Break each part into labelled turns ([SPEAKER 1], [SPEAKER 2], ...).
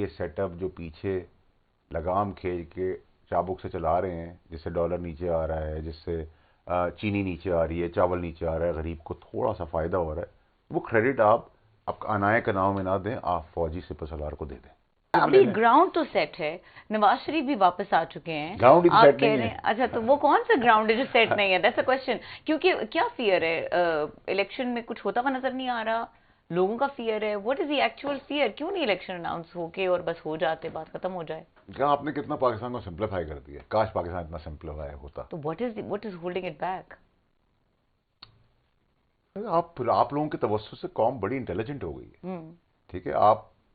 [SPEAKER 1] ये सेटअप जो पीछे लगाम खींच के चाबुक से चला रहे हैं, जिससे डॉलर नीचे आ रहा है, जिससे चीनी नीचे आ रही है, चावल नीचे आ रहा है, गरीब को थोड़ा सा फ़ायदा हो रहा है, वो क्रेडिट आप अनाया के नाम में ना दें, आप फौजी सिपह सलार को दे दें।
[SPEAKER 2] अभी ग्राउंड तो सेट है, नवाज शरीफ भी वापस आ चुके हैं।
[SPEAKER 1] ग्राउंड ही तो
[SPEAKER 2] आप
[SPEAKER 1] सेट
[SPEAKER 2] कह
[SPEAKER 1] नहीं
[SPEAKER 2] रहे
[SPEAKER 1] है।
[SPEAKER 2] हैं अच्छा, तो वो कौन सा ग्राउंड है जो सेट नहीं है? That's a question. क्योंकि क्या फियर है? इलेक्शन में कुछ होता हुआ नजर नहीं आ रहा, लोगों का फियर है। What is the actual fear? क्यों नहीं इलेक्शन अनाउंस होके और बस हो जाते, बात खत्म हो जाए?
[SPEAKER 1] क्या आपने कितना पाकिस्तान को सिंप्लीफाई कर दिया, काश पाकिस्तान इतना सिंप्लीफाई होता।
[SPEAKER 2] तो what is holding it back?
[SPEAKER 1] आप लोगों के तवज्जुह से कौम बड़ी इंटेलिजेंट हो गई है। ठीक है,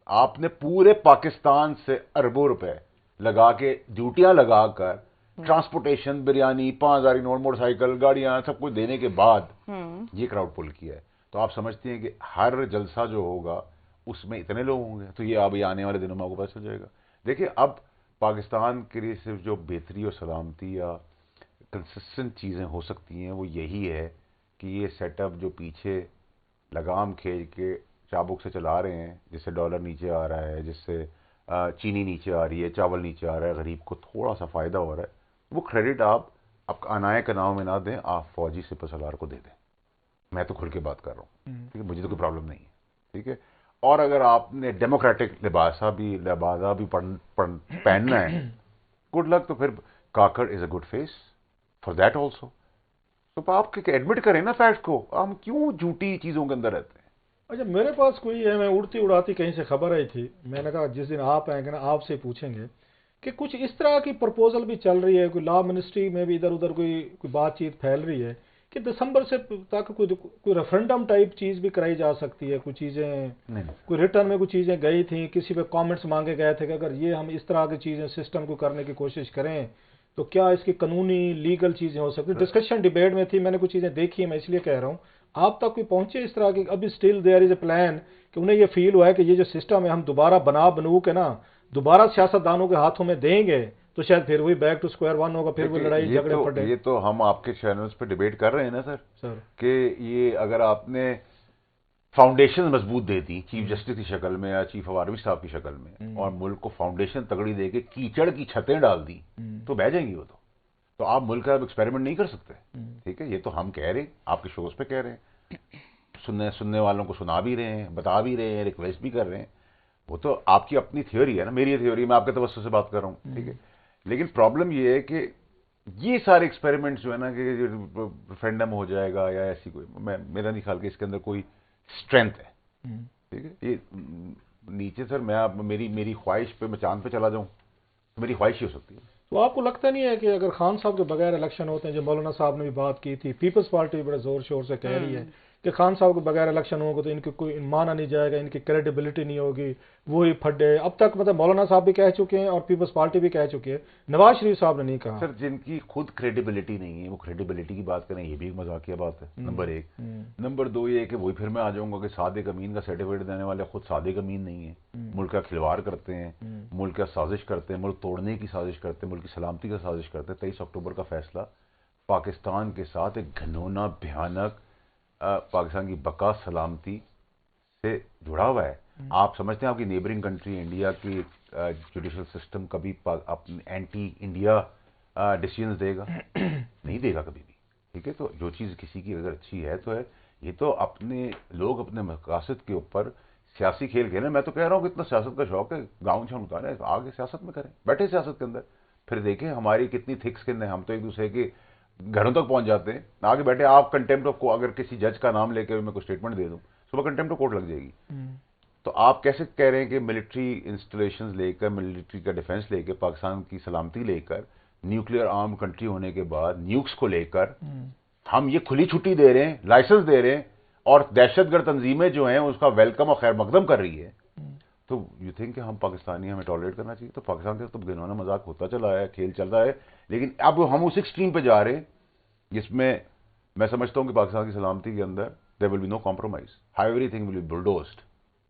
[SPEAKER 1] आपने पूरे पाकिस्तान से अरबों रुपए लगा के, ड्यूटियां लगाकर, ट्रांसपोर्टेशन, बिरयानी, 5,000 नोट, मोटरसाइकिल, गाड़ियां, सब कुछ देने के बाद ये क्राउड पुल किया है। तो आप समझते हैं कि हर जलसा जो होगा उसमें इतने लोग होंगे, तो ये अभी आने वाले दिनों में आपको पता चल जाएगा। देखिए, अब पाकिस्तान के लिए सिर्फ जो बेहतरी और सलामती या कंसिस्टेंट चीज़ें हो सकती हैं वो यही है कि ये सेटअप जो पीछे लगाम खींच के चाबुक से चला रहे हैं, जिससे डॉलर नीचे आ रहा है, जिससे चीनी नीचे आ रही है, चावल नीचे आ रहा है, गरीब को थोड़ा सा फ़ायदा हो रहा है, वो क्रेडिट आप अनाया के नाम में ना दें, आप फौजी सिपह सलार को दे दें। मैं तो खुल के बात कर रहा हूँ, ठीक है, मुझे तो कोई प्रॉब्लम नहीं है। ठीक है, और अगर आपने डेमोक्रेटिक लिबासा भी पहनना है, गुड लक, तो फिर Kakar is a good face for that also. तो आप एडमिट करें ना फैक्ट को, हम क्यों झूठी चीज़ों के अंदर रहते हैं।
[SPEAKER 3] अच्छा, मेरे पास कोई है, मैं उड़ती उड़ाती कहीं से खबर आई थी, मैंने कहा जिस दिन आप आएंगे ना आपसे पूछेंगे कि कुछ इस तरह की प्रपोजल भी चल रही है, कोई लॉ मिनिस्ट्री में भी इधर उधर कोई बातचीत फैल रही है कि दिसंबर से तक कोई रेफरेंडम टाइप चीज भी कराई जा सकती है। कुछ चीजें, कोई रिटर्न में कुछ चीजें गई थी, किसी पे कमेंट्स मांगे गए थे कि अगर ये हम इस तरह की चीजें सिस्टम को करने की कोशिश करें तो क्या इसकी कानूनी लीगल चीजें हो सकती। डिस्कशन डिबेट में थी, मैंने कुछ चीजें देखी, मैं इसलिए कह रहा हूँ आप तक कोई पहुंचे इस तरह की? अभी still there is a plan कि उन्हें ये फील हुआ है कि ये जो सिस्टम है हम दोबारा बनू के ना दोबारा सियासतदानों के हाथों में देंगे तो शायद फिर वही बैक टू स्क्वायर वन होगा, फिर वो लड़ाई झगड़े पड़े।
[SPEAKER 1] ये तो हम आपके चैनल्स पे डिबेट कर रहे हैं ना सर कि ये अगर आपने फाउंडेशन मजबूत दे दी चीफ जस्टिस की शक्ल में या चीफ ऑफ आर्मी स्टाफ की शक्ल में, और मुल्क को फाउंडेशन तगड़ी दे के कीचड़ की छतें डाल दी, तो बह जाएंगी वो। तो आप मुल्क का एक्सपेरिमेंट नहीं कर सकते। ठीक है, ये तो हम कह रहे हैं, आपके शोज पे कह रहे हैं, सुनने वालों को सुना भी रहे हैं, बता भी रहे हैं, रिक्वेस्ट भी कर रहे हैं। वो तो आपकी अपनी थ्योरी है ना, मेरी थ्योरी, मैं आपके तवज्जुह से बात कर रहा हूँ। ठीक है, लेकिन प्रॉब्लम ये है कि ये सारे एक्सपेरिमेंट्स जो है ना कि रेफरेंडम हो जाएगा या ऐसी कोई, मेरा नहीं ख्याल कि इसके अंदर कोई स्ट्रेंथ है। ठीक है, ये नीचे सर मेरी ख्वाहिश पे मैं चांद पे चला जाऊं तो मेरी ख्वाहिश ही हो सकती है।
[SPEAKER 3] तो आपको लगता नहीं है कि अगर खान साहब के बगैर इलेक्शन होते हैं, जो मौलाना साहब ने भी बात की थी, पीपल्स पार्टी बड़े जोर शोर से कह रही है कि खान साहब के बगैर इलेक्शन होगा तो इनकी कोई माना नहीं जाएगा, इनकी क्रेडिबिलिटी नहीं होगी, वो ही फटे। अब तक मतलब मौलाना साहब भी कह चुके हैं और पीपल्स पार्टी भी कह चुकी है, नवाज शरीफ साहब ने नहीं कहा।
[SPEAKER 1] सर, जिनकी खुद क्रेडिबिलिटी नहीं है वो क्रेडिबिलिटी की बात करें, ये भी एक मजाकिया बात है, नंबर एक। नंबर दो ये है कि वही फिर मैं आ जाऊंगा कि सादिक अमीन का सर्टिफिकेट देने वाले खुद सादिक अमीन नहीं है, मुल्क का खिलवाड़ करते हैं, मुल्क का साजिश करते हैं, मुल्क तोड़ने की साजिश करते हैं, मुल्क की सलामती का साजिश करते हैं। 23 अक्टूबर का फैसला पाकिस्तान के साथ एक घिनौना, भयानक, पाकिस्तान की बका सलामती से जुड़ा हुआ है। आप समझते हैं आपकी नेबरिंग कंट्री इंडिया की जुडिशल सिस्टम कभी एंटी इंडिया डिसीजंस देगा? नहीं देगा कभी भी। ठीक है, तो जो चीज़ किसी की अगर अच्छी है तो है। ये तो अपने लोग अपने मकासद के ऊपर सियासी खेल खेलें। मैं तो कह रहा हूँ कि इतना सियासत का शौक है, गाँव छान उतारें, आगे सियासत में करें, बैठे सियासत के अंदर, फिर देखें हमारी कितनी थिक स्किन है। हम तो एक दूसरे के घरों तक पहुंच जाते हैं, आगे बैठे आप कंटेम्प्ट ऑफ, अगर किसी जज का नाम लेकर मैं कोई स्टेटमेंट दे दूं, सुबह कंटेम्प्ट ऑफ कोर्ट लग जाएगी। तो आप कैसे कह रहे हैं कि मिलिट्री इंस्टॉलेशंस लेकर, मिलिट्री का डिफेंस लेकर, पाकिस्तान की सलामती लेकर, न्यूक्लियर आर्म कंट्री होने के बाद न्यूक्स को लेकर हम ये खुली छुट्टी दे रहे हैं, लाइसेंस दे रहे हैं, और दहशतगर्द तंजीमें जो हैं उसका वेलकम और खैर मकदम कर रही है, तो यू थिंक कि हम पाकिस्तानी हमें टॉलरेट करना चाहिए? तो पाकिस्तान के तो घिनौना मजाक होता चला है, खेल चल रहा है, लेकिन अब हम उस एक्सट्रीम पे जा रहे हैं जिसमें मैं समझता हूं कि पाकिस्तान की सलामती के अंदर there will be no compromise, how everything will be बुलडोज्ड।